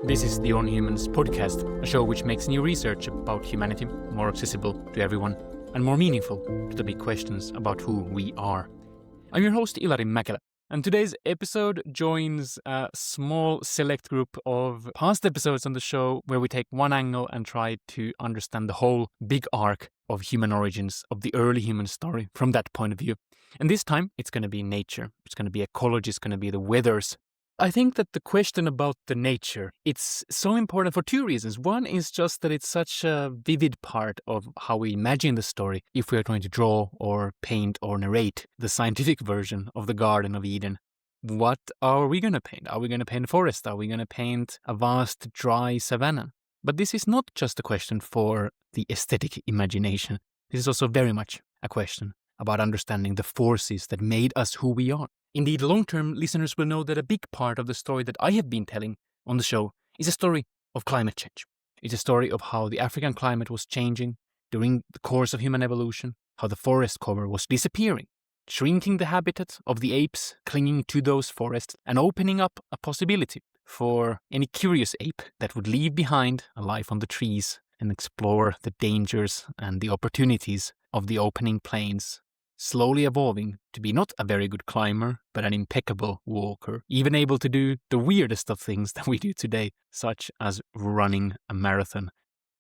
This is the On Humans podcast, a show which makes new research about humanity more accessible to everyone and more meaningful to the big questions about who we are. I'm your host, Ilari Mäkelä, and today's episode joins a small select group of past episodes on the show where we take one angle and try to understand the whole big arc of human origins, of the early human story from that point of view. And this time, it's going to be nature, it's going to be ecology, it's going to be the weathers. I think that the question about the nature, it's so important for two reasons. One is just that it's such a vivid part of how we imagine the story if we are trying to draw or paint or narrate the scientific version of the Garden of Eden. What are we going to paint? Are we going to paint a forest? Are we going to paint a vast, dry savanna? But this is not just a question for the aesthetic imagination. This is also very much a question about understanding the forces that made us who we are. Indeed, long-term listeners will know that a big part of the story that I have been telling on the show is a story of climate change. It's a story of how the African climate was changing during the course of human evolution, how the forest cover was disappearing, shrinking the habitat of the apes clinging to those forests and opening up a possibility for any curious ape that would leave behind a life on the trees and explore the dangers and the opportunities of the opening plains, slowly evolving to be not a very good climber, but an impeccable walker, even able to do the weirdest of things that we do today, such as running a marathon.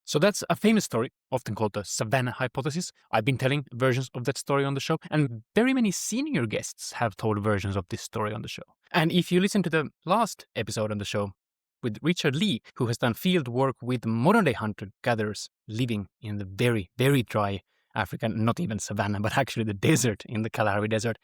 So that's a famous story, often called the savanna hypothesis. I've been telling versions of that story on the show, and very many senior guests have told versions of this story on the show. And if you listen to the last episode on the show with Richard Lee, who has done field work with modern-day hunter-gatherers living in the very, very dry African, not even savanna, but actually the desert in the Kalahari Desert.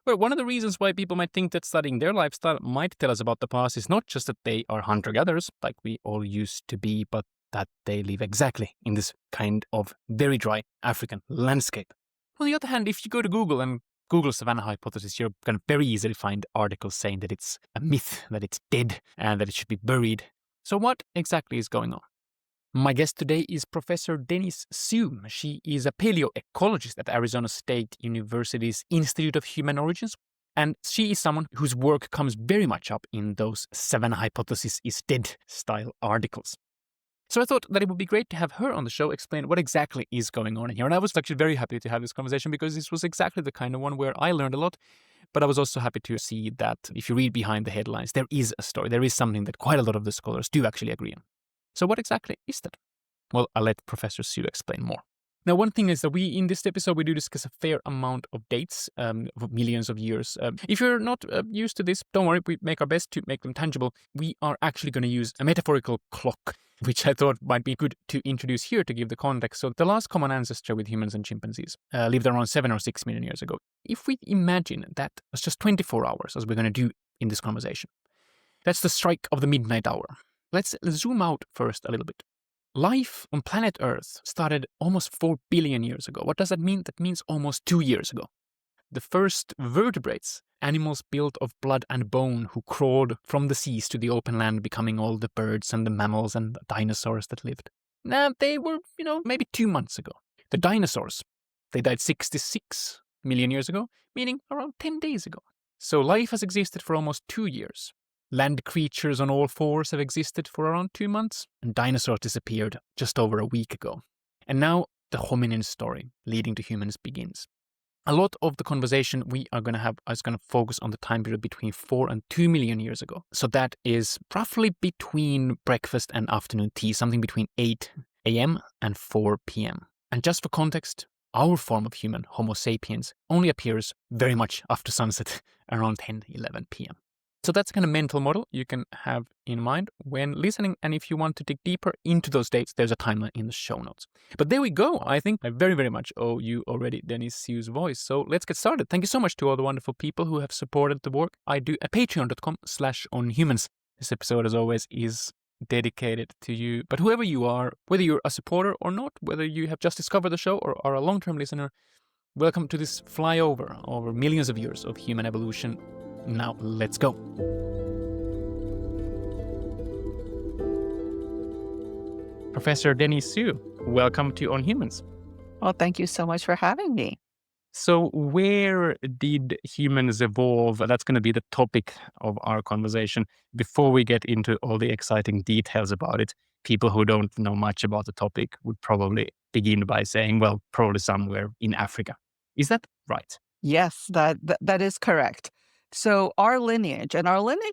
Well, one of the reasons why people might think that studying their lifestyle might tell us about the past is not just that they are hunter-gatherers, like we all used to be, but that they live exactly in this kind of very dry African landscape. On the other hand, if you go to Google and Google savanna hypothesis, you're going to very easily find articles saying that it's a myth, that it's dead, and that it should be buried. So what exactly is going on? My guest today is Professor Denise Su. She is a paleo-ecologist at Arizona State University's Institute of Human Origins, and she is someone whose work comes very much up in those savanna hypothesis is dead style articles. So I thought that it would be great to have her on the show explain what exactly is going on here. And I was actually very happy to have this conversation because this was exactly the kind of one where I learned a lot. But I was also happy to see that if you read behind the headlines, there is a story. There is something that quite a lot of the scholars do actually agree on. So what exactly is that? Well, I'll let Professor Su explain more. Now, one thing is that in this episode, we do discuss a fair amount of dates, of millions of years. If you're not used to this, don't worry, we make our best to make them tangible. We are actually going to use a metaphorical clock, which I thought might be good to introduce here to give the context. So the last common ancestor with humans and chimpanzees lived around 7 or 6 million years ago. If we imagine that was just 24 hours, as we're going to do in this conversation, that's the strike of the midnight hour. Let's zoom out first a little bit. Life on planet Earth started almost 4 billion years ago. What does that mean? That means almost 2 years ago. The first vertebrates, animals built of blood and bone who crawled from the seas to the open land, becoming all the birds and the mammals and the dinosaurs that lived. Now, they were, maybe 2 months ago. The dinosaurs, they died 66 million years ago, meaning around 10 days ago. So life has existed for almost 2 years. Land creatures on all fours have existed for around 2 months, and dinosaurs disappeared just over a week ago. And now the hominin story leading to humans begins. A lot of the conversation we are going to have is going to focus on the time period between 4 and 2 million years ago. So that is roughly between breakfast and afternoon tea, something between 8 a.m. and 4 p.m. And just for context, our form of human, Homo sapiens, only appears very much after sunset, around 10, 11 p.m. So that's the kind of mental model you can have in mind when listening. And if you want to dig deeper into those dates, there's a timeline in the show notes. But there we go. I think I very, very much owe you already Denise Su's voice. So let's get started. Thank you so much to all the wonderful people who have supported the work I do at patreon.com/onhumans. This episode, as always, is dedicated to you. But whoever you are, whether you're a supporter or not, whether you have just discovered the show or are a long-term listener, welcome to this flyover over millions of years of human evolution. Now, let's go. Professor Denise Su, welcome to On Humans. Well, thank you so much for having me. So, where did humans evolve? That's going to be the topic of our conversation. Before we get into all the exciting details about it, people who don't know much about the topic would probably begin by saying, well, probably somewhere in Africa. Is that right? Yes, that is correct. So our lineage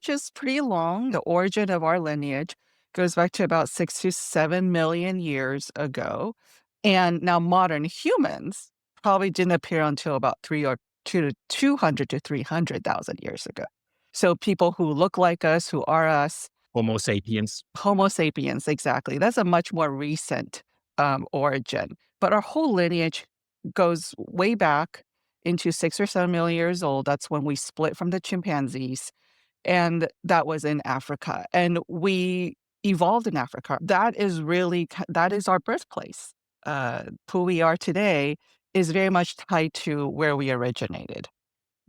is pretty long. The origin of our lineage goes back to about 6 to 7 million years ago. And now modern humans probably didn't appear until about 200 to 300,000 years ago. So people who look like us, who are us, Homo sapiens. Homo sapiens, exactly. That's a much more recent origin. But our whole lineage goes way back into 6 or 7 million years old. That's when we split from the chimpanzees. And that was in Africa. And we evolved in Africa. That is our birthplace. Who we are today is very much tied to where we originated.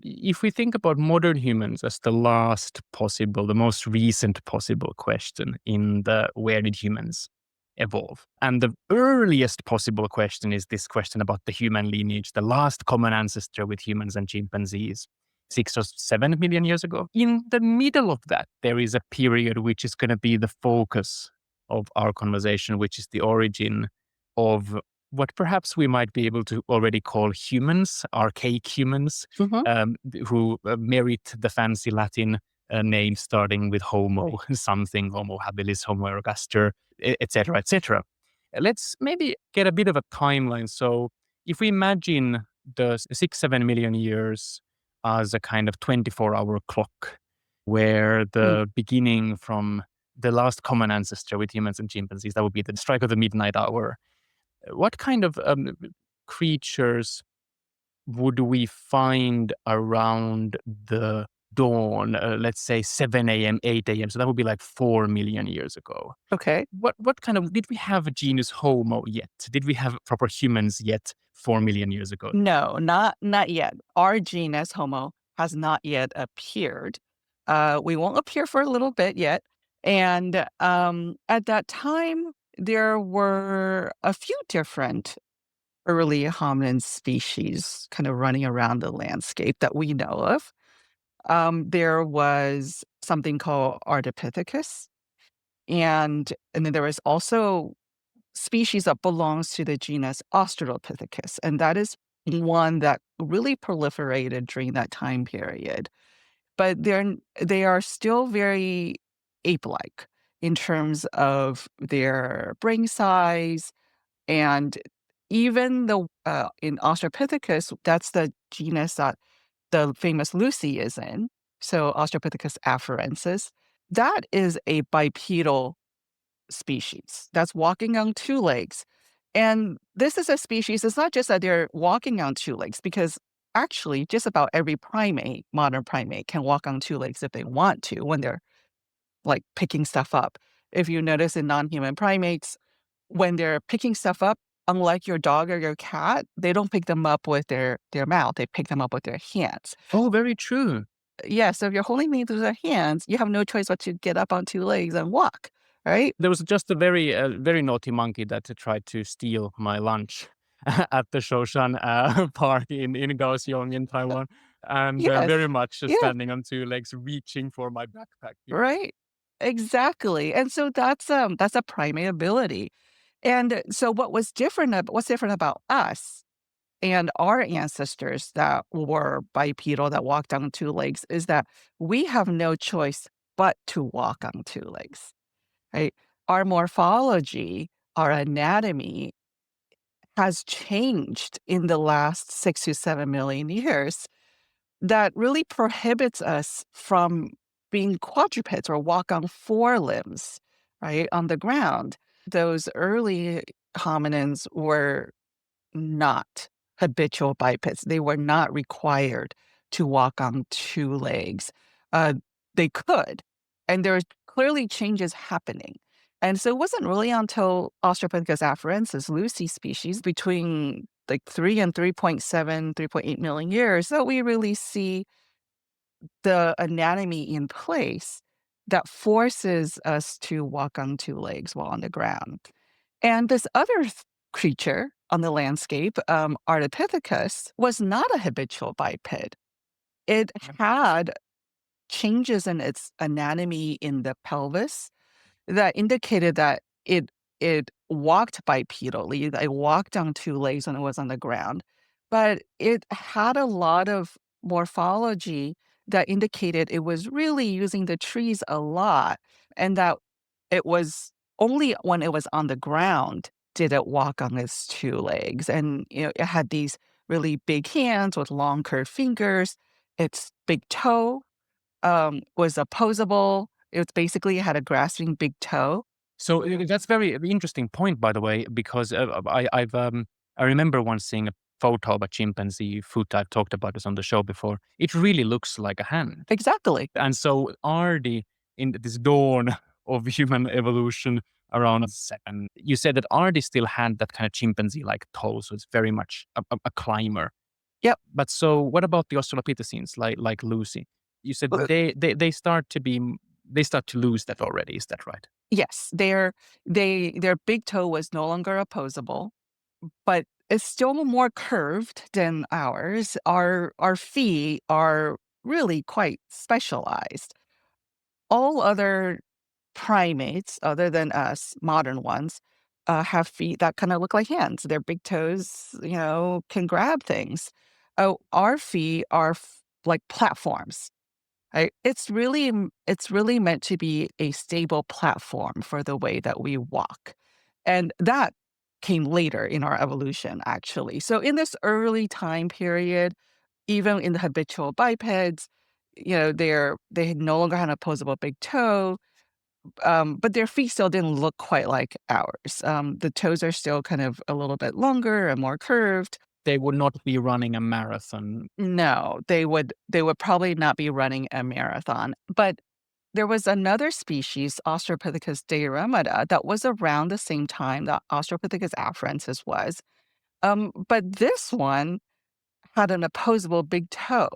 If we think about modern humans as the last possible, the most recent possible question in the where did humans evolve? And the earliest possible question is this question about the human lineage, the last common ancestor with humans and chimpanzees, 6 or 7 million years ago. In the middle of that, there is a period which is going to be the focus of our conversation, which is the origin of what perhaps we might be able to already call humans, archaic humans, Mhm. who merit the fancy Latin name starting with Homo something, Homo habilis, Homo ergaster, etc., etc. Let's maybe get a bit of a timeline. So, if we imagine the 6, 7 million years as a kind of 24-hour clock, where Mm. the beginning from the last common ancestor with humans and chimpanzees, that would be the strike of the midnight hour. What kind of creatures would we find around the dawn? Let's say 7 a.m., 8 a.m. So that would be like 4 million years ago. Okay. What kind of did we have a genus Homo yet? Did we have proper humans yet 4 million years ago? No, not yet. Our genus, Homo, has not yet appeared. We won't appear for a little bit yet. And at that time, there were a few different early hominin species kind of running around the landscape that we know of. There was something called Ardipithecus, and then there was also species that belongs to the genus Australopithecus, and that is one that really proliferated during that time period. But they are still very ape-like in terms of their brain size, and even the in Australopithecus, that's the genus that the famous Lucy is in, so Australopithecus afarensis, that is a bipedal species that's walking on two legs. And this is a species, it's not just that they're walking on two legs, because actually just about every primate, modern primate, can walk on two legs if they want to when they're like picking stuff up. If you notice in non-human primates, when they're picking stuff up, unlike your dog or your cat, they don't pick them up with their mouth, they pick them up with their hands. Oh, very true. Yeah, so if you're holding things with your hands, you have no choice but to get up on two legs and walk, right? There was just a very naughty monkey that tried to steal my lunch at the Shoshan Park in Kaohsiung in Taiwan, and very Yes. much Yeah, standing on two legs, reaching for my backpack. Yeah. right. Exactly. And so that's a primate ability. And so what's different about us and our ancestors that were bipedal, that walked on two legs, is that we have no choice but to walk on two legs, right? Our morphology, our anatomy has changed in the last 6 to 7 million years that really prohibits us from being quadrupeds or walk on four limbs, right, on the ground. Those early hominins were not habitual bipeds. They were not required to walk on two legs. Uh, they could, and there clearly changes happening. And so it wasn't really until Australopithecus afarensis, Lucy species, between like 3 and 3.7, 3.8 million years that we really see the anatomy in place that forces us to walk on two legs while on the ground. And this other creature on the landscape, Ardipithecus was not a habitual biped. It had changes in its anatomy in the pelvis that indicated that it walked bipedally, that it walked on 2 legs when it was on the ground, but it had a lot of morphology that indicated it was really using the trees a lot, and that it was only when it was on the ground did it walk on its 2 legs, and, it had these really big hands with long curved fingers. Its big toe was opposable. It was basically had a grasping big toe. So that's very interesting point, by the way, because I remember once seeing a photo of a chimpanzee foot. I've talked about this on the show before. It really looks like a hand. Exactly. And so Ardi, in this dawn of human evolution around seven, you said that Ardi still had that kind of chimpanzee-like toe, so it's very much a climber. Yep. But so what about the Australopithecines, like Lucy? You said Uh, they start to be they start to lose that already. Is that right? yes, their big toe was no longer opposable, but it's still more curved than ours. Our feet are really quite specialized. All other primates, other than us, modern ones, have feet that kind of look like hands. Their big toes, can grab things. Oh, our feet are like platforms. Right? It's really meant to be a stable platform for the way that we walk. And that came later in our evolution, actually. So in this early time period, even in the habitual bipeds, they no longer had an opposable big toe, but their feet still didn't look quite like ours. The toes are still kind of a little bit longer and more curved. They would not be running a marathon. No, they would probably not be running a marathon. But there was another species, Australopithecus diarrhea, that was around the same time that Australopithecus afarensis was. But this one had an opposable big toe.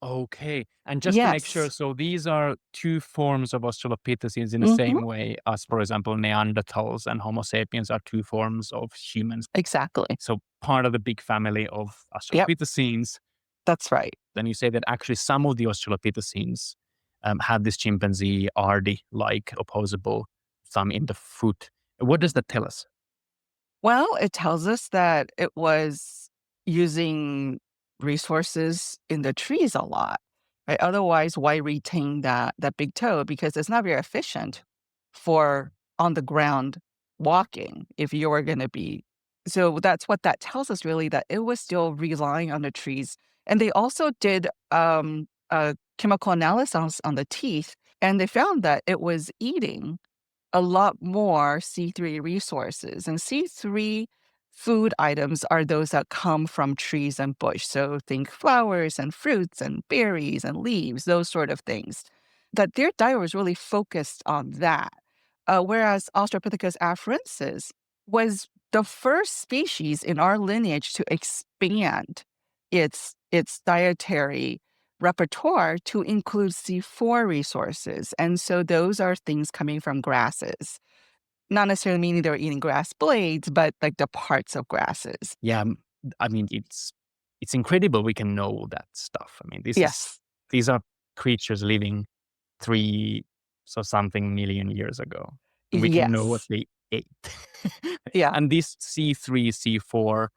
Okay. And just to make sure, Yes. so these are two forms of Australopithecines in the Mhm. same way as, for example, Neanderthals and Homo sapiens are two forms of humans. Exactly. So part of the big family of Yep, Australopithecines. that's right. Then you say that actually some of the Australopithecines had this chimpanzee RD-like opposable thumb in the foot. What does that tell us? Well, it tells us that it was using resources in the trees a lot, right? Otherwise, why retain that big toe? Because it's not very efficient for on the ground walking if you were going to be. So that's what that tells us, really, that it was still relying on the trees. And they also did a chemical analysis on the teeth, and they found that it was eating a lot more C3 resources. And C3 food items are those that come from trees and bush. So think flowers and fruits and berries and leaves, those sort of things. That their diet was really focused on that. Whereas Australopithecus afarensis was the first species in our lineage to expand its dietary repertoire to include C4 resources. And so those are things coming from grasses, not necessarily meaning they were eating grass blades, but like the parts of grasses. Yeah, I mean, it's incredible we can know that stuff. I mean, Yes. these are creatures living three so something million years ago, and we can know what Yes. they ate. Yeah. And this C3, C4,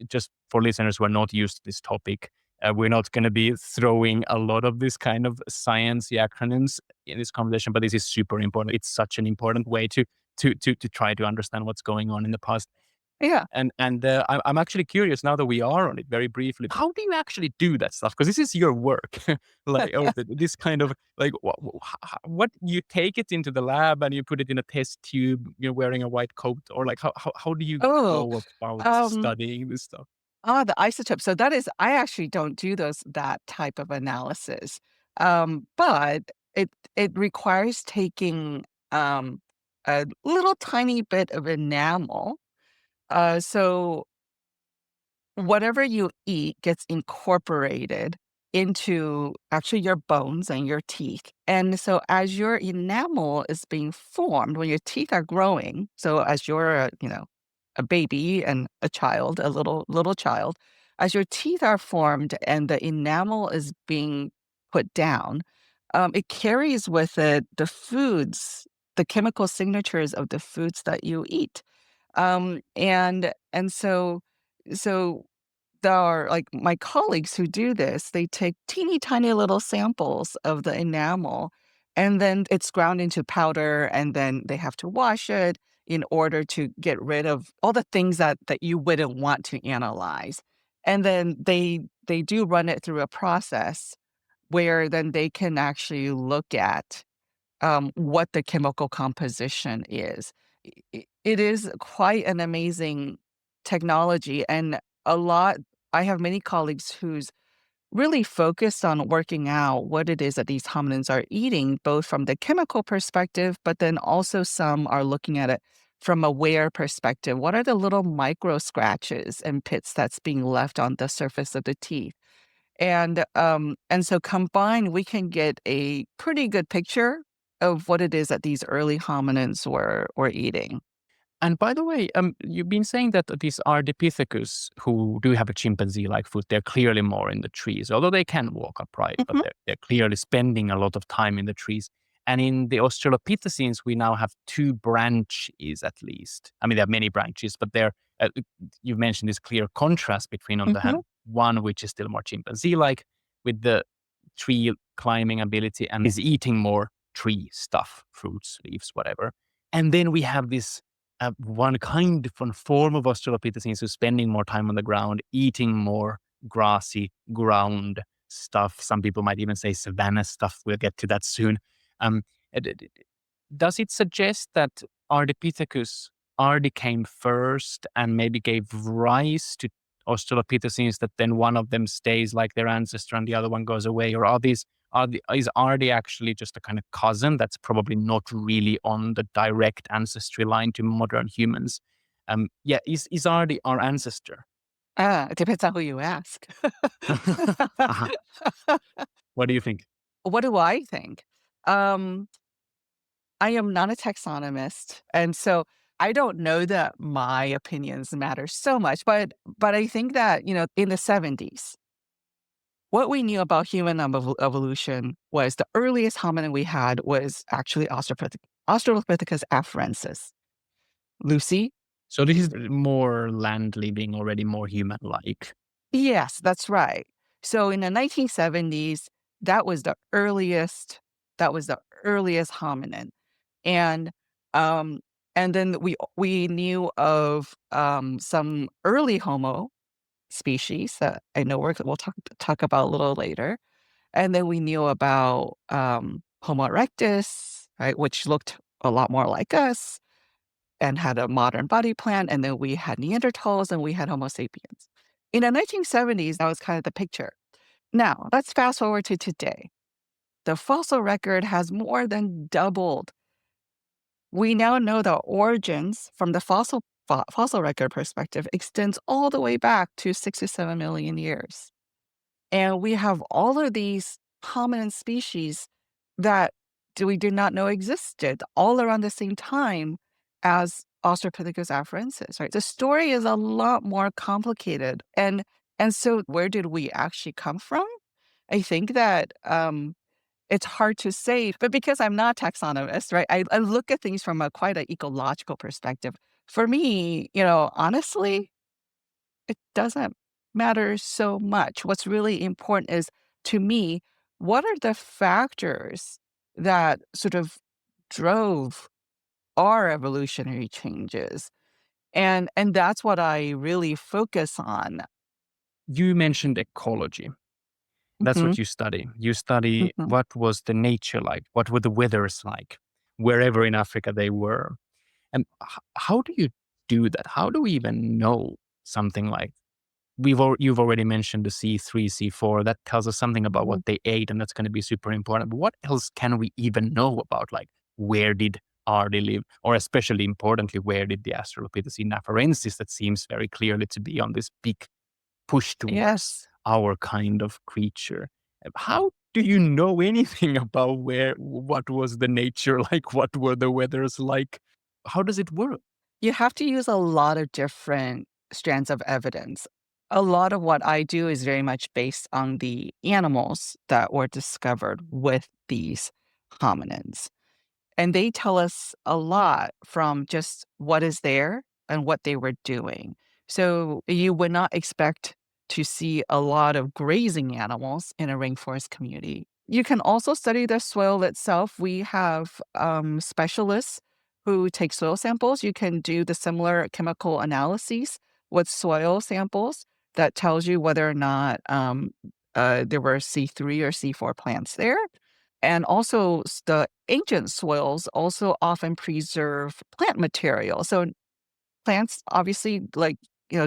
just for listeners who are not used to this topic, we're not going to be throwing a lot of this kind of science acronyms in this conversation, but this is super important. It's such an important way to try to understand what's going on in the past. Yeah. And I'm actually curious now that we are on it very briefly. How do you actually do that stuff? Because this is your work, like this kind of like what you take it into the lab and you put it in a test tube. You're wearing a white coat, or like how do you Oh, go about um, studying this stuff? the isotope. So that is, I actually don't do that type of analysis. But it requires taking a little tiny bit of enamel. So whatever you eat gets incorporated into actually your bones and your teeth. And so as your enamel is being formed, when your teeth are growing, so as you're, a baby and a child, a little child, as your teeth are formed and the enamel is being put down, it carries with it the foods, the chemical signatures of the foods that you eat. And so there are, like, my colleagues who do this, they take teeny tiny little samples of the enamel, and then it's ground into powder, and then they have to wash it in order to get rid of all the things that you wouldn't want to analyze. And then they do run it through a process where then they can actually look at what the chemical composition is. It is quite an amazing technology, and a lot I have many colleagues who's really focused on working out what it is that these hominins are eating, both from the chemical perspective, but then also some are looking at it from a wear perspective. What are the little micro scratches and pits that's being left on the surface of the teeth? And so combined, we can get a pretty good picture of what it is that these early hominins were eating. And by the way, you've been saying that these Ardipithecus who do have a chimpanzee-like foot, they're clearly more in the trees, although they can walk upright, but Mhm, they're clearly spending a lot of time in the trees. And in the Australopithecines, we now have two branches at least. I mean, there are many branches, but you've mentioned this clear contrast between, on the mhm. hand, one which is still more chimpanzee-like with the tree climbing ability and is eating more tree stuff, fruits, leaves, whatever. And then we have this one form of Australopithecines who's spending more time on the ground, eating more grassy ground stuff. Some people might even say savanna stuff. We'll get to that soon. Um, does it suggest that Ardipithecus already came first and maybe gave rise to Australopithecines, that then one of them stays like their ancestor and the other one goes away? Or is Ardi actually just a kind of cousin that's probably not really on the direct ancestry line to modern humans? Yeah, is Ardi our ancestor? It depends on who you ask. Uh-huh. What do you think? What do I think? Um, I am not a taxonomist, and so I don't know that my opinions matter so much, but I think that, in the '70s, what we knew about human evolution was the earliest hominin we had was actually Australopithecus afarensis. Lucy? So this is more land living, already more human like. Yes, that's right. So in the 1970s, that was the earliest that was the earliest hominin. And, um, and then we knew of, some early Homo species that I know we'll talk about a little later. And then we knew about, Homo erectus, right, which looked a lot more like us and had a modern body plan, and then we had Neanderthals and we had Homo sapiens. In the 1970s, that was kind of the picture. Now, let's fast forward to today. The fossil record has more than doubled. We now know the origins from the fossil record perspective extends all the way back to 67 million years. And we have all of these hominin species that we did not know existed all around the same time as Australopithecus afarensis, right? The story is a lot more complicated. And so where did we actually come from? I think that it's hard to say, but because I'm not a taxonomist, right? I look at things from a quite an ecological perspective. For me, honestly, it doesn't matter so much. What's really important is, to me, what are the factors that sort of drove our evolutionary changes? And that's what I really focus on. You mentioned ecology. That's Mhm, what you study. You study mhm. what was the nature like, what were the weathers like, wherever in Africa they were. And how do you do that? How do we even know something like you've already mentioned the C3, C4. That tells us something about what Mhm. they ate, and that's going to be super important. But what else can we even know about, like, where did Ardi live? Or especially importantly, where did the Australopithecine afarensis, that seems very clearly to be on this big push towards Yes. our kind of creature? How do you know anything about what was the nature like? What were the weathers like? How does it work? You have to use a lot of different strands of evidence. A lot of what I do is very much based on the animals that were discovered with these hominins. And they tell us a lot from just what is there and what they were doing. So you would not expect to see a lot of grazing animals in a rainforest community. You can also study the soil itself. We have specialists who take soil samples. You can do the similar chemical analyses with soil samples that tells you whether or not there were C3 or C4 plants there. And also, the ancient soils also often preserve plant material. So plants obviously, like,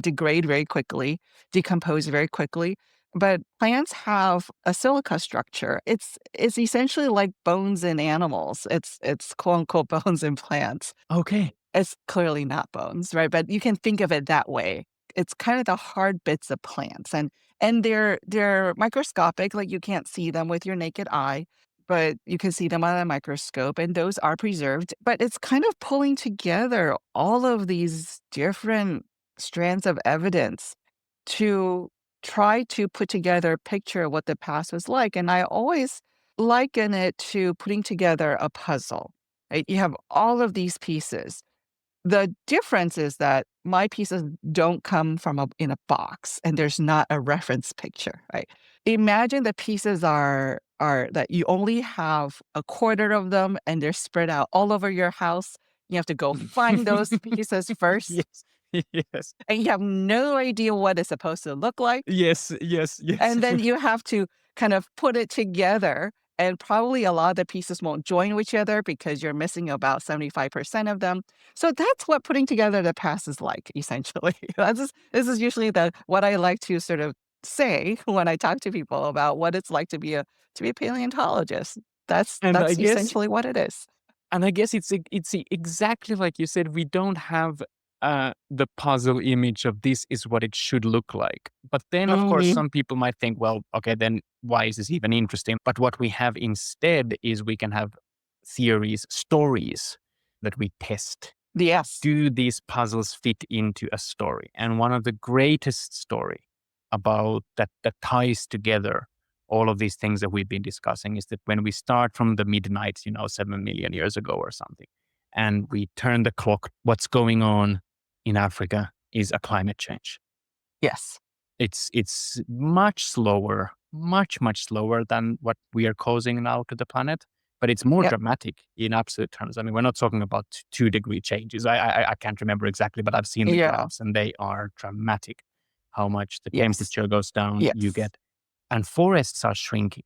degrade very quickly, decompose very quickly, but plants have a silica structure. It's essentially like bones in animals. It's quote unquote bones in plants. Okay. It's clearly not bones, right? But you can think of it that way. It's kind of the hard bits of plants, and they're microscopic, like you can't see them with your naked eye, but you can see them on a microscope, and those are preserved. But it's kind of pulling together all of these different strands of evidence to try to put together a picture of what the past was like. And I always liken it to putting together a puzzle. Right? You have all of these pieces. The difference is that my pieces don't come from in a box, and there's not a reference picture, right? Imagine the pieces are that you only have a quarter of them, and they're spread out all over your house. You have to go find those pieces first, Yes. Yes. and you have no idea what it's supposed to look like. Yes. Yes. Yes. And then you have to kind of put it together, and probably a lot of the pieces won't join with each other because you're missing about 75% of them. So that's what putting together the past is like, essentially. This is usually the what I like to sort of say when I talk to people about what it's like to be a paleontologist. and I That's guess essentially what it is. And I guess exactly like you said, we don't have the puzzle image of this is what it should look like. But then, of course, Mhm. some people might think, well, okay, then why is this even interesting? But what we have instead is we can have theories, stories that we test. Yes. Do these puzzles fit into a story? And one of the greatest story about that ties together all of these things that we've been discussing is that when we start from the midnight, 7 million years ago or something, and we turn the clock, what's going on in Africa is a climate change. Yes. It's much slower, much slower than what we are causing now to the planet, but it's more Yep. dramatic in absolute terms. I mean, we're not talking about 2 degree changes. I can't remember exactly, but I've seen the Yeah. graphs and they are dramatic. How much the Yes. temperature goes down, you Yes. get, and forests are shrinking.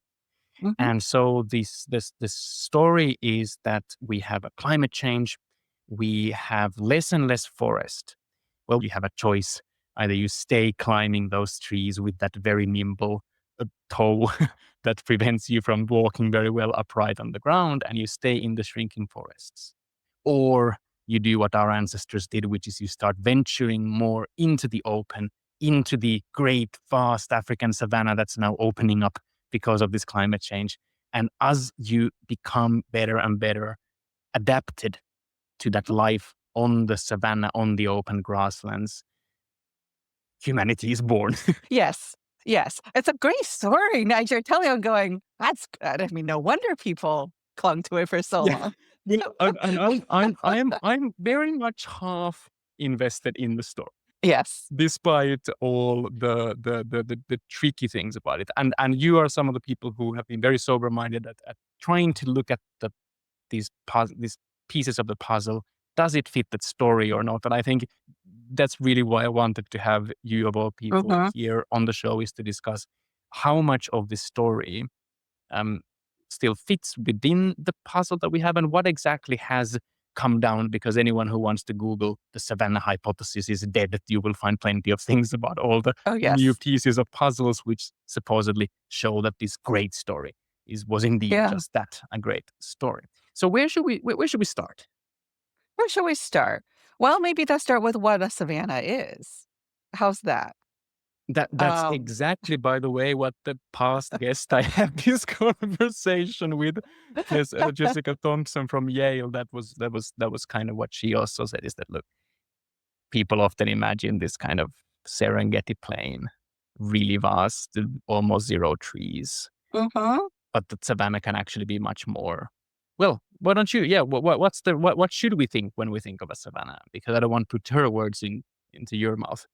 Mhm. And so this story is that we have a climate change, we have less and less forest. Well, you have a choice. Either you stay climbing those trees with that very nimble toe that prevents you from walking very well upright on the ground, and you stay in the shrinking forests. Or you do what our ancestors did, which is you start venturing more into the open, into the great, vast African savanna that's now opening up because of this climate change. And as you become better and better adapted to that life on the savanna, on the open grasslands, humanity is born. Yes, yes. It's a great story. Now you're telling, I'm going, "That's good." I mean, no wonder people clung to it for so Yeah. long. Well, and I'm very much half invested in the story, Yes. despite all the tricky things about it. And you are some of the people who have been very sober minded at trying to look at these pieces of the puzzle. Does it fit that story or not? And I think that's really why I wanted to have you of all people Mhm. here on the show, is to discuss how much of this story um, still fits within the puzzle that we have, and what exactly has come down. Because anyone who wants to Google the Savannah hypothesis is dead. You will find plenty of things about all the Oh, new yes. pieces of puzzles which supposedly show that this great story was indeed Yeah. just that, a great story. So where should we start? Where should we start? Well, maybe let's start with what a savanna is. How's that? That's Um, exactly, by the way, what the past guest I had this conversation with, Jessica Thompson from Yale. That was kind of what she also said, is that, look, people often imagine this kind of Serengeti plain, really vast, almost zero trees. Uh-huh. But the savanna can actually be much more. Well, why don't you? Yeah, what should we think when we think of a savanna? Because I don't want to put her words into your mouth.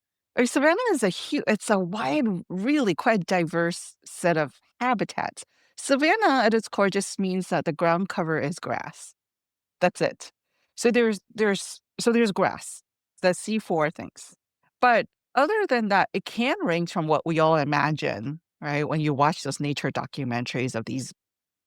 Savanna is it's a wide, really quite diverse set of habitats. Savanna at its core just means that the ground cover is grass. That's it. So there's grass. That's C4 things. But other than that, it can range from what we all imagine, right? When you watch those nature documentaries of these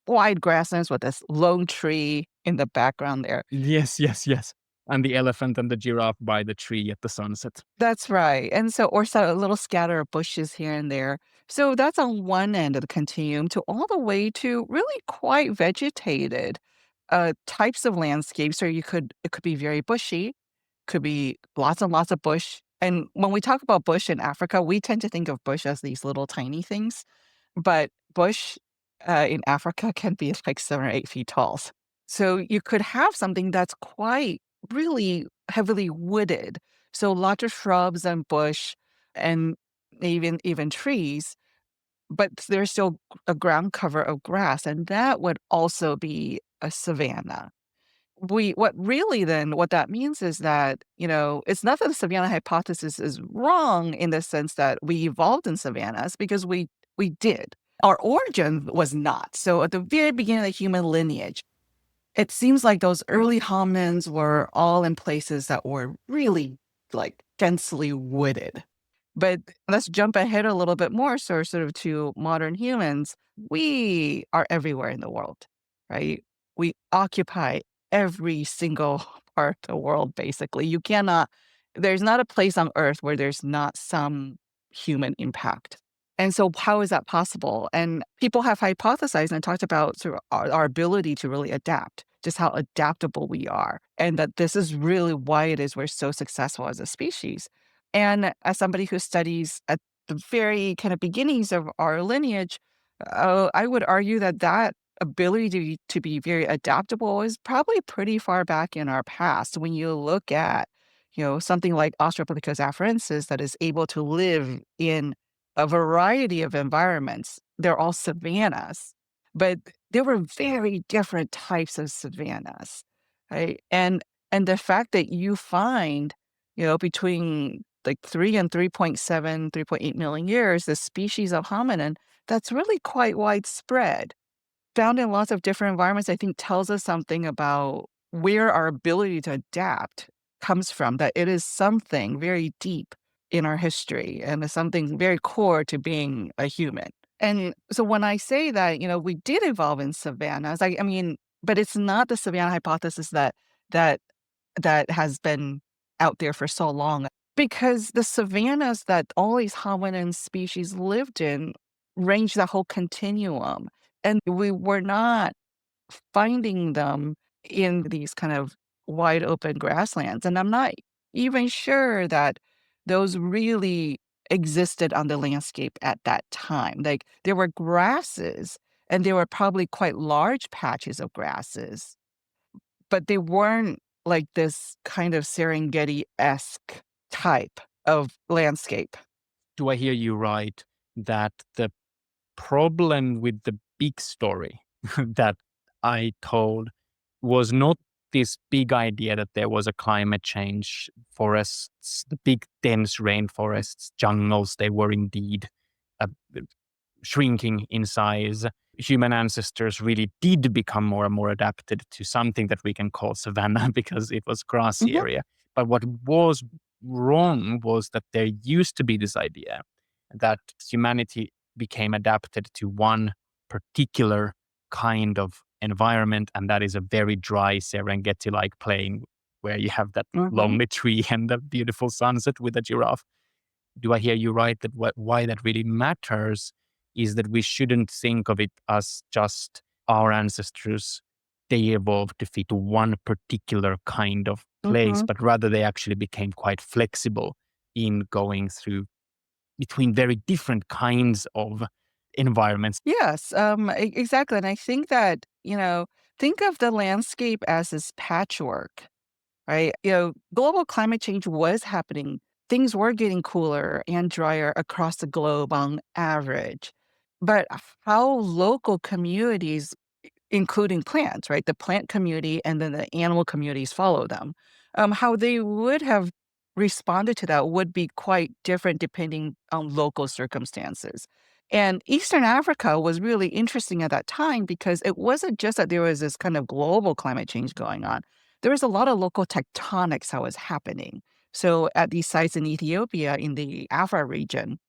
wide grasslands with this lone tree in the background there. Yes, yes, yes. And the elephant and the giraffe by the tree at the sunset. That's right. And so, or so a little scatter of bushes here and there. So that's on one end of the continuum to all the way to really quite vegetated types of landscapes. Or it could be very bushy, could be lots and lots of bush. And when we talk about bush in Africa, we tend to think of bush as these little tiny things, but bush in Africa can be like 7 or 8 feet tall. So you could have something that's quite really heavily wooded. So lots of shrubs and bush and even trees, but there's still a ground cover of grass, and that would also be a savanna. What that means is that, it's not that the savanna hypothesis is wrong in the sense that we evolved in savannas, because we did. Our origin was not. So at the very beginning of the human lineage, it seems like those early hominins were all in places that were really like densely wooded. But let's jump ahead a little bit more, so sort of to modern humans. We are everywhere in the world, right? We occupy every single part of the world, basically. There's not a place on earth where there's not some human impact. And so, how is that possible? And people have hypothesized and talked about sort of our ability to really adapt, just how adaptable we are, and that this is really why it is we're so successful as a species. And as somebody who studies at the very kind of beginnings of our lineage, I would argue that that ability to be very adaptable is probably pretty far back in our past. When you look at, something like Australopithecus afarensis that is able to live in a variety of environments. They're all savannas, but there were very different types of savannas, right? And the fact that you find, between like 3 and 3.7, 3.8 million years, the species of hominin that's really quite widespread, found in lots of different environments, I think tells us something about where our ability to adapt comes from, that it is something very deep in our history and is something very core to being a human. And so when I say that, we did evolve in savannas, I mean, but it's not the savanna hypothesis that that has been out there for so long, because the savannas that all these hominin species lived in range the whole continuum. And we were not finding them in these kind of wide open grasslands. And I'm not even sure that those really existed on the landscape at that time. Like there were grasses, and there were probably quite large patches of grasses, but they weren't like this kind of Serengeti-esque type of landscape. Do I hear you right that the problem with the big story that I told was not this big idea that there was a climate change, forests, the big dense rainforests, jungles, they were indeed uh, shrinking in size. Human ancestors really did become more and more adapted to something that we can call savanna because it was grassy Mhm, area. But what was wrong was that there used to be this idea that humanity became adapted to one particular kind of environment, and that is a very dry Serengeti-like plain where you have that mhm. lonely tree and the beautiful sunset with a giraffe. Do I hear you right that why that really matters is that we shouldn't think of it as just our ancestors, they evolved to fit one particular kind of place, Mhm. but rather they actually became quite flexible in going through between very different kinds of environments. Yes, exactly. And I think that, think of the landscape as this patchwork right? Global climate change was happening. Things were getting cooler and drier across the globe on average. But how local communities, including plants, right? The plant community and then the animal communities follow them. How they would have responded to that would be quite different depending on local circumstances. And Eastern Africa was really interesting at that time because it wasn't just that there was this kind of global climate change going on. There was a lot of local tectonics that was happening. So at these sites in Ethiopia, in the Afar region,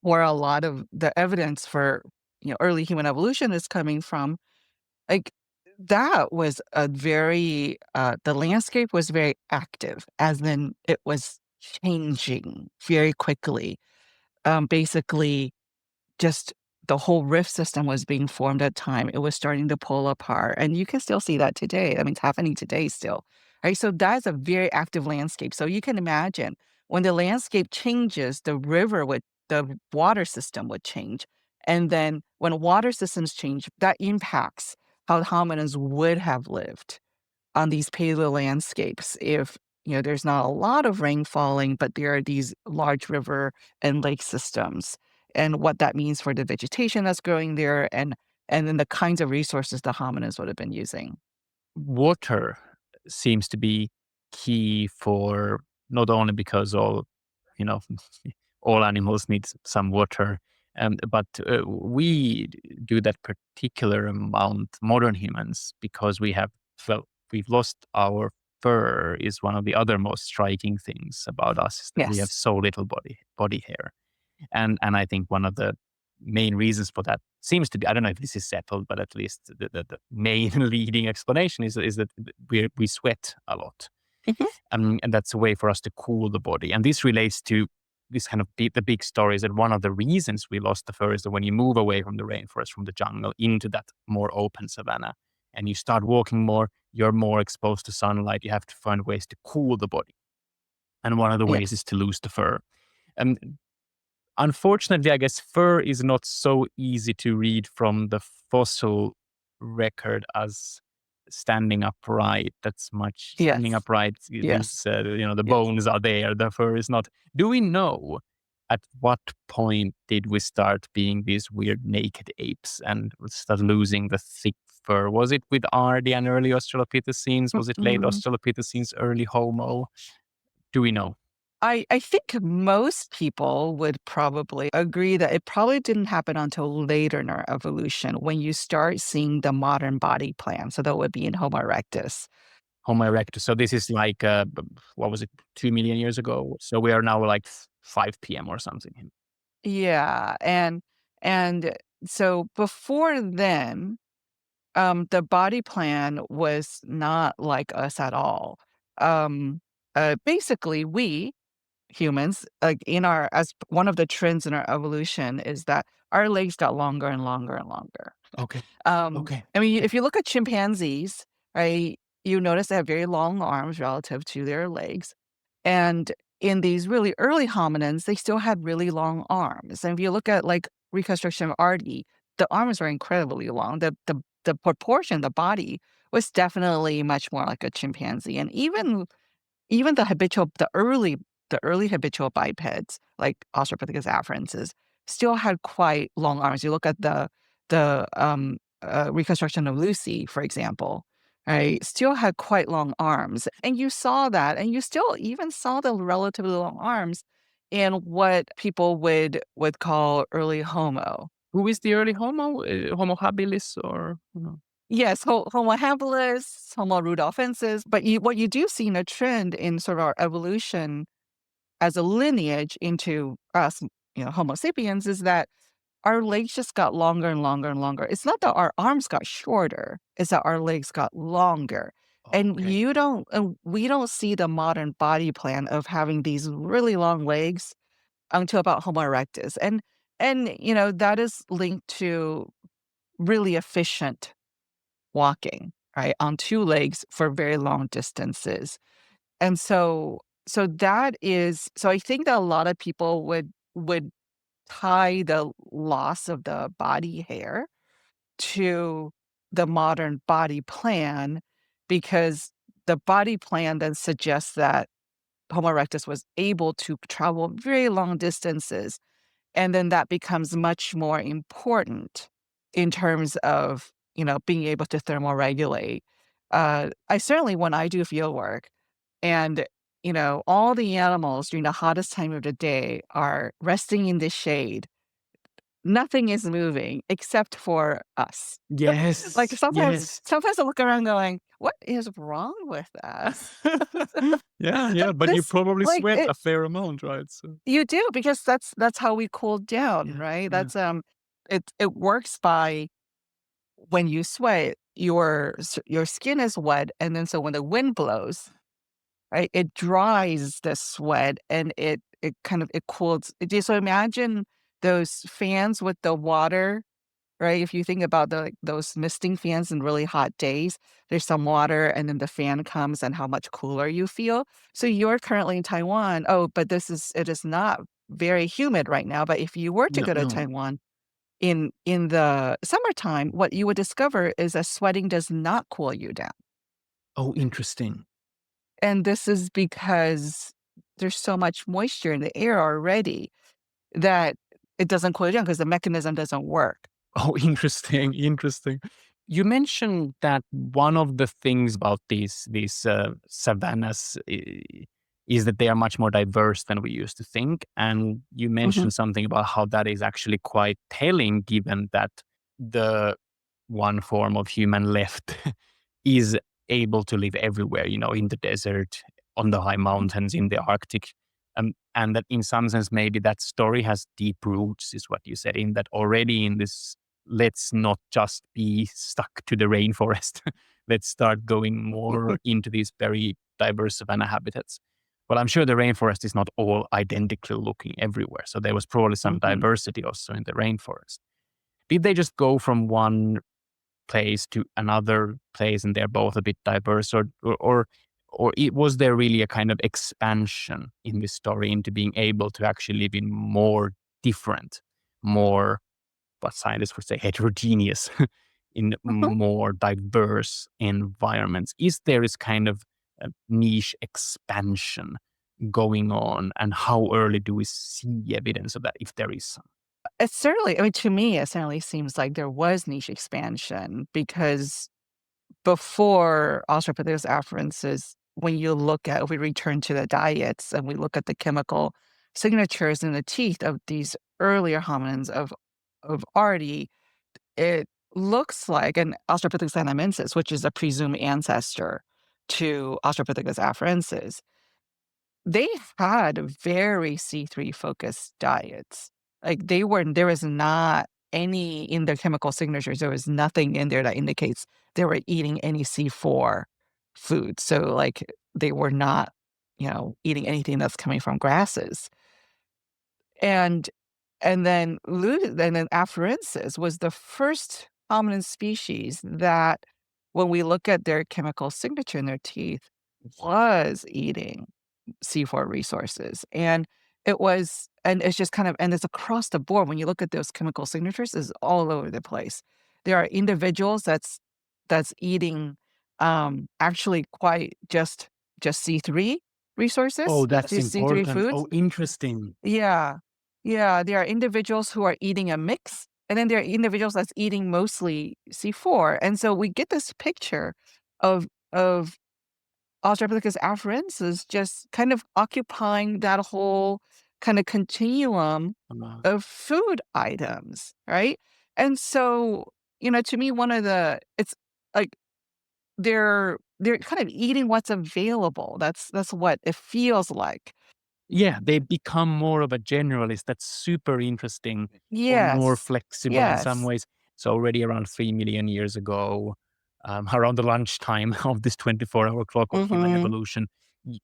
where a lot of the evidence for early human evolution is coming from, like, that was a very the landscape was very active, as in it was changing very quickly. Basically, just the whole rift system was being formed at time. It was starting to pull apart, and you can still see that today. I mean, it's happening today still, right? So that's a very active landscape. So you can imagine when the landscape changes, the water system would change. And then when water systems change, that impacts how hominids would have lived on these paleo landscapes if there's not a lot of rain falling, but there are these large river and lake systems, and what that means for the vegetation that's growing there, and then the kinds of resources the hominids would have been using. Water seems to be key for not only because you know, all animals need some water, but we do that particular amount, modern humans, because well, we've lost our fur is one of the other most striking things about us is that we have Yes. so little body hair. And I think one of the main reasons for that seems to be, I don't know if this is settled, but at least the main leading explanation is that we sweat a lot. Mhm. And that's a way for us to cool the body. And this relates to this kind of the big story is that one of the reasons we lost the fur is that when you move away from the rainforest, from the jungle into that more open savanna, and you start walking more, you're more exposed to sunlight. You have to find ways to cool the body. And one of the ways Yes. is to lose the fur. Um, Unfortunately, I guess fur is not so easy to read from the fossil record as standing upright. That's much standing Yes. upright. Yes. The Yes. bones are there. The fur is not. Do we know at what point did we start being these weird naked apes and start losing the thick fur? Was it with the early Australopithecines? Was it late Mm-mm. Australopithecines, early Homo? Do we know? I think most people would probably agree that it probably didn't happen until later in our evolution when you start seeing the modern body plan. So that would be in Homo erectus. Homo erectus. So this is like, what was it, 2 million years ago? So we are now like 5 p.m. or something. Yeah, and so before then, the body plan was not like us at all. Um, Basically, we humans, like in our as one of the trends in our evolution is that our legs got longer and longer and longer. Okay. Okay. I mean, if you look at chimpanzees, right, you notice they have very long arms relative to their legs. And in these really early hominins, they still had really long arms. And if you look at like reconstruction of Artie, the arms were incredibly long. The proportion, the body was definitely much more like a chimpanzee. And even the early habitual bipeds, like Australopithecus afarensis, still had quite long arms. You look at the reconstruction of Lucy, for example, right? Still had quite long arms, and you saw that, and you still even saw the relatively long arms in what people would call early Homo. Who is the early Homo? Homo habilis or? No? Yes, Homo habilis, Homo rudolfensis, but what you do see in a trend in sort of our evolution as a lineage into us, Homo sapiens, is that our legs just got longer and longer and longer. It's not that our arms got shorter, it's that our legs got longer. Oh, And okay. we don't see the modern body plan of having these really long legs until about Homo erectus. And that is linked to really efficient walking, right, on two legs for very long distances. And so I think that a lot of people would tie the loss of the body hair to the modern body plan because the body plan then suggests that Homo erectus was able to travel very long distances, and then that becomes much more important in terms of, being able to thermoregulate. I certainly, when I do field work and, all the animals during the hottest time of the day are resting in the shade, nothing is moving except for us. Like, Yes, sometimes yes. sometimes I look around going, "What is wrong with us?" Yeah, yeah, but you This probably like, sweat it a fair amount, right? So you do, because that's how we cool down, yeah, right? yeah. It works by when you sweat, your skin is wet, and then so when the wind blows, right, it dries the sweat and it cools. So imagine those fans with the water. Right? If you think about those misting fans in really hot days, there's some water and then the fan comes and how much cooler you feel. So you're currently in Taiwan. Oh, but it is not very humid right now. But if you were to No, go to no. Taiwan in the summertime, what you would discover is that sweating does not cool you down. Oh, interesting. And this is because there's so much moisture in the air already that it doesn't cool you down because the mechanism doesn't work. Oh, interesting, interesting. You mentioned that one of the things about these savannas is that they are much more diverse than we used to think, and you Mhm. mentioned something about how that is actually quite telling, given that the one form of human left is able to live everywhere. You know, in the desert, on the high mountains, in the Arctic. And that in some sense, maybe that story has deep roots, is what you said, in that already in this, let's not just be stuck to the rainforest. Let's start going more into these very diverse savanna habitats. Well, I'm sure the rainforest is not all identically looking everywhere. So there was probably some Mhm. diversity also in the rainforest. Did they just go from one place to another place and they're both a bit diverse, was there really a kind of expansion in this story into being able to actually live in more different, more, what scientists would say, heterogeneous, in more diverse environments? Is there this kind of niche expansion going on, and how early do we see evidence of that, if there is some? It's certainly, I mean, to me, it certainly seems like there was niche expansion because before Australopithecus afarensis, when you look at if we return to the diets and we look at the chemical signatures in the teeth of these earlier hominins of Ardi, it looks like an Australopithecus anamensis, which is a presumed ancestor to Australopithecus afarensis. They had very C3 focused diets. Like, there was not any in their chemical signatures, there was nothing in there that indicates they were eating any C4 food. So, like, they were not, eating anything that's coming from grasses. And and then afarensis was the first hominin species that, when we look at their chemical signature in their teeth, was eating C4 resources. And it's just kind of, and it's across the board. When you look at those chemical signatures, is all over the place. There are individuals that's eating actually quite just C3 Oh, resources, that's just C3 important. foods. Oh, interesting. Yeah. Yeah, there are individuals who are eating a mix, and then there are individuals that's eating mostly C4. And so we get this picture of Australopithecus afarensis just kind of occupying that whole kind of continuum Uh, of food items, right? And so, to me, it's like they're kind of eating what's available. That's what it feels like. Yeah, they become more of a generalist. That's super interesting, or more Yes. flexible in some Yes. ways. So already around 3 million years ago, around the lunchtime of this 24-hour clock of human Mhm. evolution,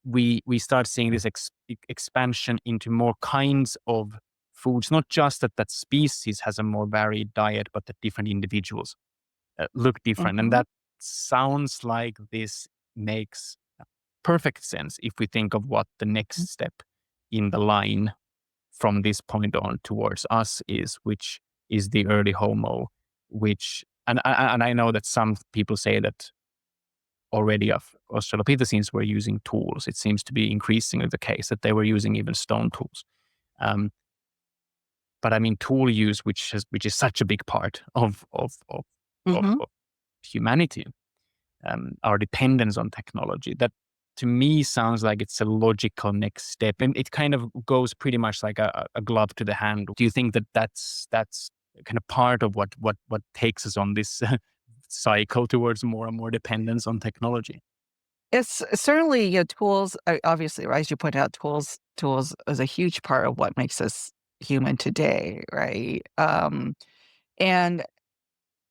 we start seeing this expansion into more kinds of foods. Not just that that species has a more varied diet, but that different individuals look different. And Mhm. that sounds like this makes perfect sense if we think of what the next step in the line from this point on towards us is, which is the early Homo, which, and I know that some people say that already of Australopithecines were using tools. It seems to be increasingly the case that they were using even stone tools. Um, but I mean, tool use, which is such a big part Hmm. of humanity, our dependence on technology. That to me sounds like it's a logical next step, and it kind of goes pretty much like a glove to the hand. Do you think that that's kind of part of what takes us on this cycle towards more and more dependence on technology? It's certainly, tools, obviously, right? As you point out, tools is a huge part of what makes us human today, right? And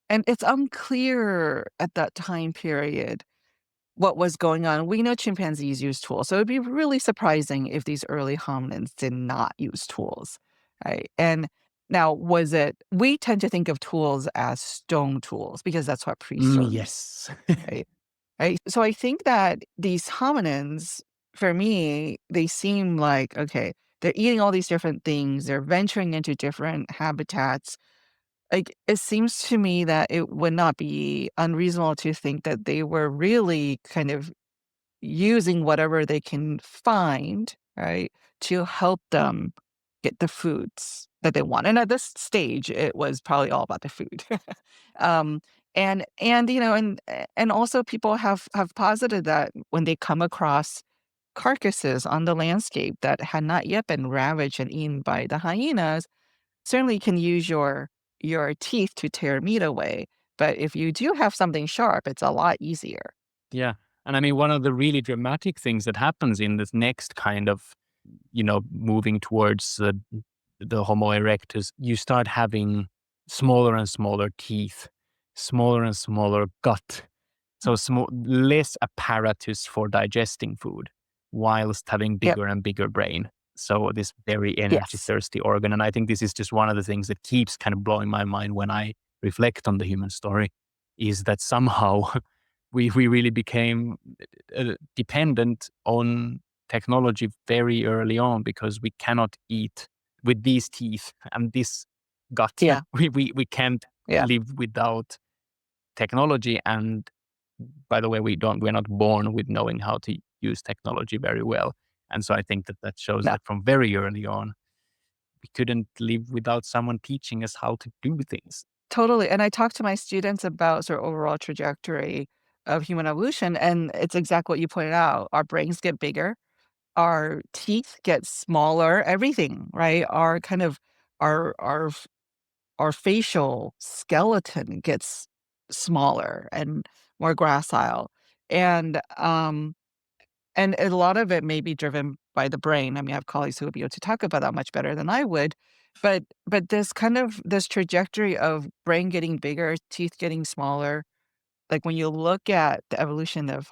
and it's unclear at that time period what was going on. We know chimpanzees use tools, so it'd be really surprising if these early hominins did not use tools, right? And now, was it? We tend to think of tools as stone tools because that's what priests use, Yes. right? Right. So I think that these hominins, for me, they seem like, okay, they're eating all these different things, they're venturing into different habitats. Like, it seems to me that it would not be unreasonable to think that they were really kind of using whatever they can find, right, to help them get the foods that they want. And at this stage, it was probably all about the food. um, and and also people have posited that when they come across carcasses on the landscape that had not yet been ravaged and eaten by the hyenas, certainly you can use your teeth to tear meat away. But if you do have something sharp, it's a lot easier. Yeah. And I mean, one of the really dramatic things that happens in this next kind of, moving towards the Homo erectus, you start having smaller and smaller teeth, smaller and smaller gut. So less apparatus for digesting food, whilst having Yep. bigger and bigger brain. So this very energy Yes. thirsty organ. And I think this is just one of the things that keeps kind of blowing my mind when I reflect on the human story, is that somehow we really became dependent on technology very early on, because we cannot eat with these teeth and this gut. Yeah. We can't Yeah. live without technology. And by the way, we're not born with knowing how to use technology very well. And so I think that shows No. that from very early on, we couldn't live without someone teaching us how to do things. Totally, and I talk to my students about sort of overall trajectory of human evolution, and it's exactly what you pointed out. Our brains get bigger, our teeth get smaller, everything, right? Our kind of our our facial skeleton gets smaller and more gracile. And and a lot of it may be driven by the brain. I mean, I have colleagues who would be able to talk about that much better than I would. But this kind of this trajectory of brain getting bigger, teeth getting smaller, like when you look at the evolution of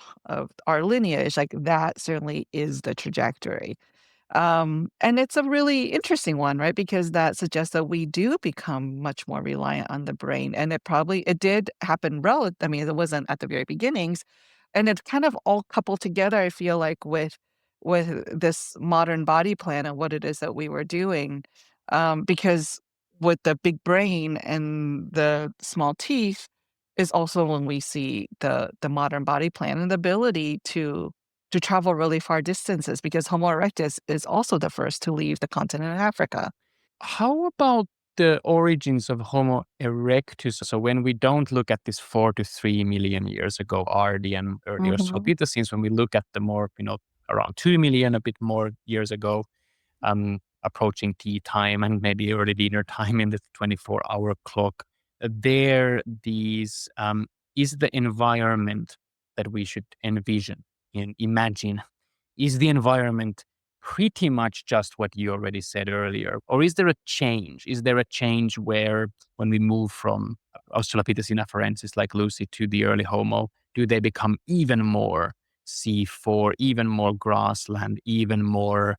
our lineage, like that certainly is the trajectory. And it's a really interesting one, right? Because that suggests that we do become much more reliant on the brain. And it did happen I mean, it wasn't at the very beginnings, and it's kind of all coupled together, I feel like, with this modern body plan and what it is that we were doing. Because with the big brain and the small teeth is also when we see the modern body plan and the ability to travel really far distances, because Homo erectus is also the first to leave the continent of Africa. How about the origins of Homo erectus? So when we don't look at this 4 to 3 million years ago, RD and early Mhm. Australopithecines, when we look at the more, around 2 million, a bit more years ago, approaching tea time and maybe early dinner time in the 24-hour clock, there these is the environment that we should envision and imagine, is the environment pretty much just what you already said earlier? Or is there a change? Is there a change where when we move from Australopithecine afarensis like Lucy to the early Homo, do they become even more C4, even more grassland, even more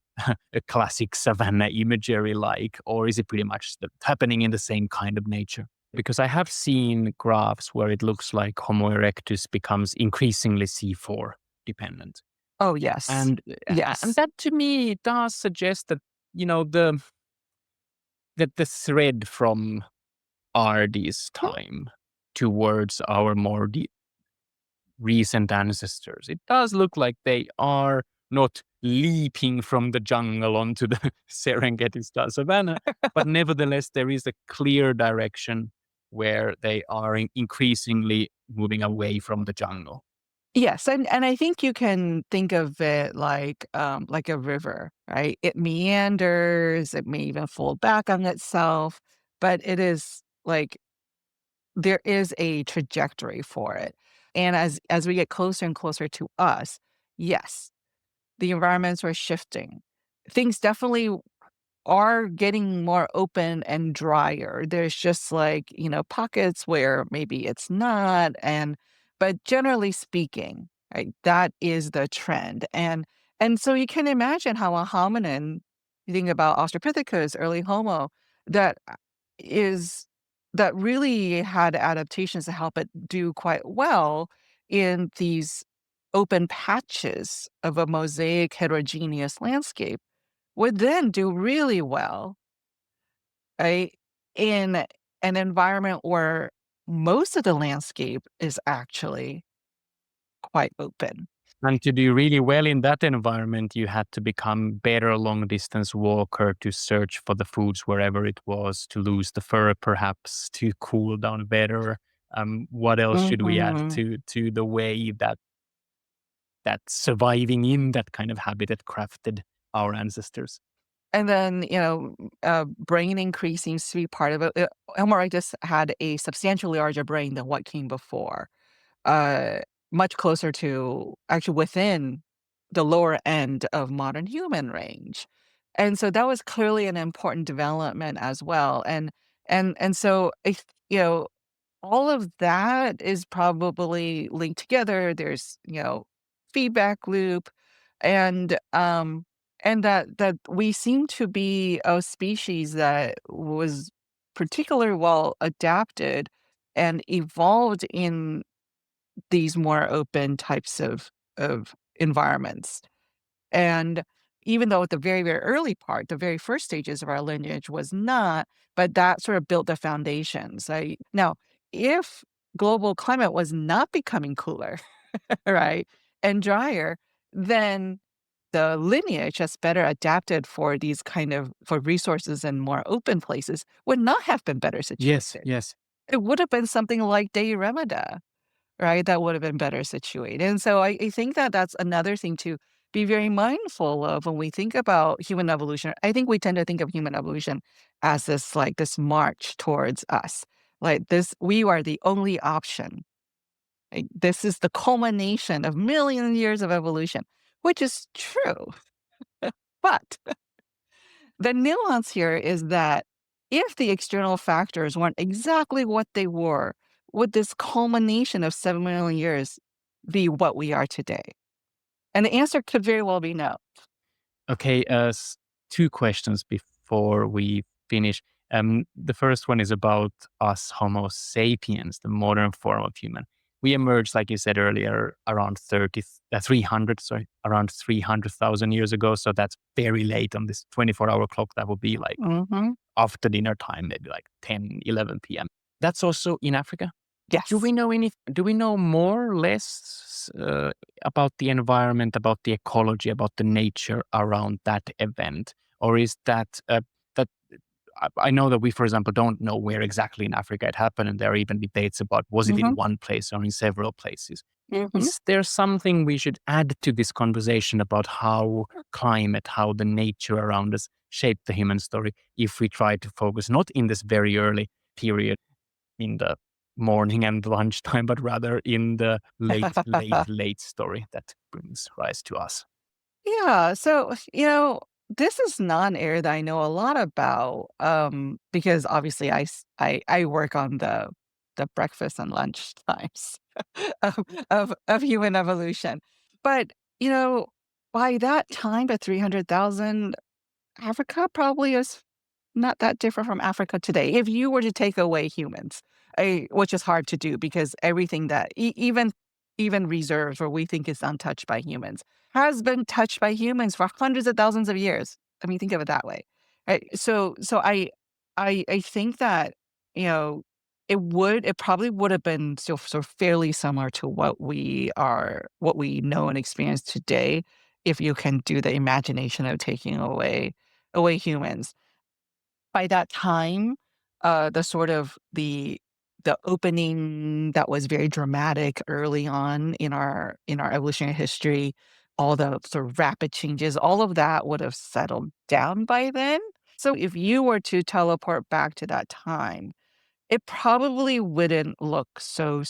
a classic savanna imagery like? Or is it pretty much happening in the same kind of nature? Because I have seen graphs where it looks like Homo erectus becomes increasingly C4 dependent. Oh, yes. And and Yes. that to me does suggest that, the the thread from RD's Mhm. time towards our more recent ancestors, it does look like they are not leaping from the jungle onto the Serengeti style savanna, but nevertheless, there is a clear direction where they are increasingly moving away from the jungle. Yes, and I think you can think of it like a river, right? It meanders, it may even fold back on itself, but it is like there is a trajectory for it. And as we get closer and closer to us, yes, the environments are shifting. Things definitely are getting more open and drier. There's just pockets where maybe it's not. But generally speaking, right, that is the trend. And so you can imagine how a hominin, you think about Australopithecus, early Homo, that is that really had adaptations to help it do quite well in these open patches of a mosaic heterogeneous landscape would then do really well, right, in an environment where most of the landscape is actually quite open. And to do really well in that environment, you had to become better long distance walker to search for the foods wherever it was, to lose the fur perhaps, to cool down better. What else should we add Mhm. to the way that surviving in that kind of habitat crafted our ancestors? And then, brain increase seems to be part of it. Homo erectus had a substantially larger brain than what came before. uh, Much closer to actually within the lower end of modern human range. And so that was clearly an important development as well. And so all of that is probably linked together. There's, feedback loop and that we seem to be a species that was particularly well adapted and evolved in these more open types of environments. And even though at the very, very early part, the very first stages of our lineage was not, but that sort of built the foundations. Now, if global climate was not becoming cooler, right, and drier, then the lineage that's better adapted for these kind of for resources and more open places would not have been better Yes, situated. yes. It would have been something like Remida, right? That would have been better situated. And so I think that that's another thing to be very mindful of when we think about human evolution. I think we tend to think of human evolution as this march towards us. Like this, we are the only option. Like, this is the culmination of millions of years of evolution, which is true. But the nuance here is that if the external factors weren't exactly what they were, would this culmination of 7 million years be what we are today? And the answer could very well be no. Okay, two questions before we finish. The first one is about us Homo sapiens, the modern form of human. We emerged, like you said earlier, around 300, sorry, around 300,000 years ago. So that's very late on this 24-hour clock. That would be like Mhm. after dinner time, maybe like 10, 11 p.m. That's also in Africa. Yes. Do we know more or less about the environment, about the ecology, about the nature around that event? Or is that I know that we, for example, don't know where exactly in Africa it happened, and there are even debates about was it in Mhm. one place or in several places. Mhm. Is there something we should add to this conversation about how climate, how the nature around us shaped the human story if we try to focus not in this very early period in the morning and lunchtime, but rather in the late story that brings rise to us? Yeah, so, this is not an area that I know a lot about, because obviously I work on the breakfast and lunch times of human evolution. But, you know, by that time, at 300,000, Africa probably is not that different from Africa today. If you were to take away humans, which is hard to do because everything that even reserves where we think is untouched by humans has been touched by humans for hundreds of thousands of years. I mean, think of it that way, right? So I think that you know it probably would have been still sort of fairly similar to what we know and experience today, if you can do the imagination of taking away humans. By that time, the sort of the opening that was very dramatic early on in our evolutionary history, all the sort of rapid changes, all of that would have settled down by then. So if you were to teleport back to that time, it probably wouldn't look so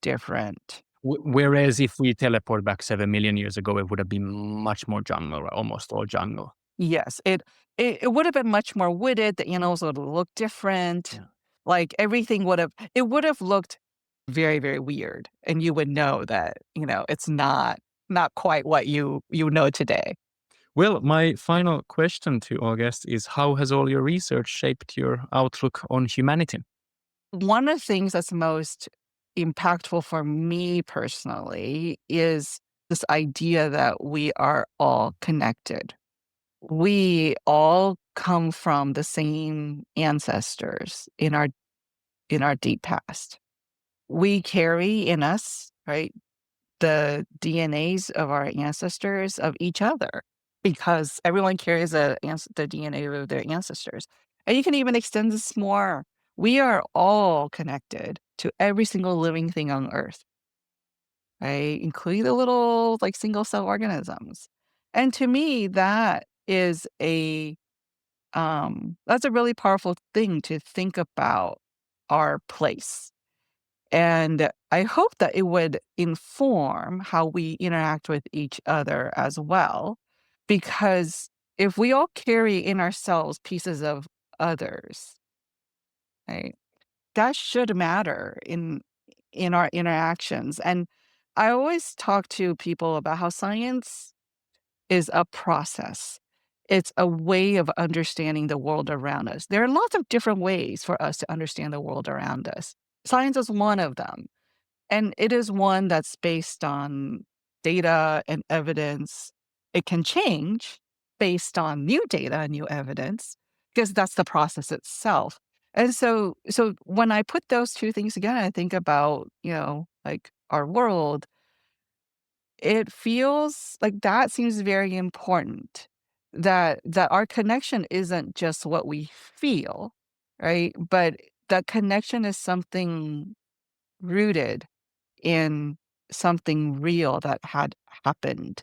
different. Whereas if we teleport back 7 million years ago, it would have been much more jungle, or almost all jungle. Yes, it would have been much more wooded, the animals would have looked different, Yeah. like, everything would have looked very weird, and you would know that, it's not quite what you know today. Well, my final question to our guest is, how has all your research shaped your outlook on humanity? One of the things that's most impactful for me personally is this idea that we are all connected. We all come from the same ancestors in our deep past. We carry in us, right, the DNAs of our ancestors of each other, because everyone carries the DNA of their ancestors. And you can even extend this more. We are all connected to every single living thing on Earth, right? Including the little like single cell organisms. And to me, that's a really powerful thing to think about our place. And I hope that it would inform how we interact with each other as well. Because if we all carry in ourselves pieces of others, right, that should matter in our interactions. And I always talk to people about how science is a process. It's a way of understanding the world around us. There are lots of different ways for us to understand the world around us. Science is one of them. And it is one that's based on data and evidence. It can change based on new data and new evidence because that's the process itself. And so when I put those two things together, I think about, like our world, it feels like that seems very important. That our connection isn't just what we feel, right? But that connection is something rooted in something real that had happened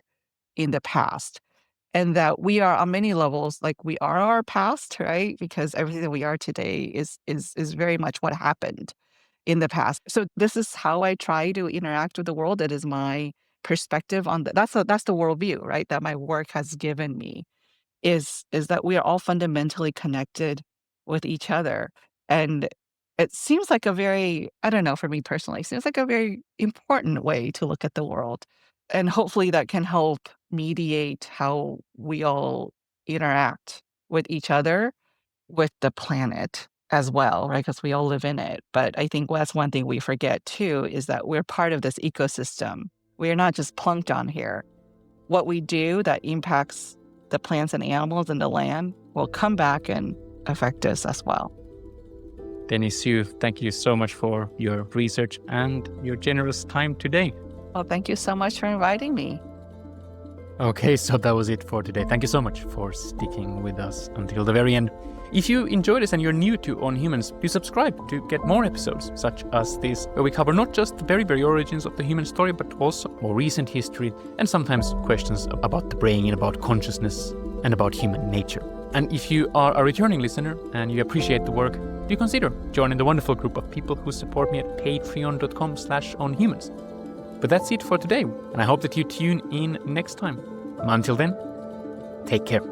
in the past. And that we are on many levels, like we are our past, right? Because everything that we are today is very much what happened in the past. So this is how I try to interact with the world. It is my perspective on that's the worldview, right? That my work has given me is that we are all fundamentally connected with each other. And it seems like a very, I don't know, for me personally, seems like a very important way to look at the world. And hopefully that can help mediate how we all interact with each other, with the planet as well, right? Because we all live in it. But I think that's one thing we forget too, is that we're part of this ecosystem. We are not just plankton here. What we do that impacts the plants and animals and the land will come back and affect us as well. Denise, thank you so much for your research and your generous time today. Well, thank you so much for inviting me. Okay, so that was it for today. Thank you so much for sticking with us until the very end. If you enjoyed this and you're new to On Humans, do subscribe to get more episodes such as this, where we cover not just the very origins of the human story, but also more recent history and sometimes questions about the brain, about consciousness, and about human nature. And if you are a returning listener and you appreciate the work, do consider joining the wonderful group of people who support me at patreon.com/onhumans. But that's it for today, and I hope that you tune in next time. Until then, take care.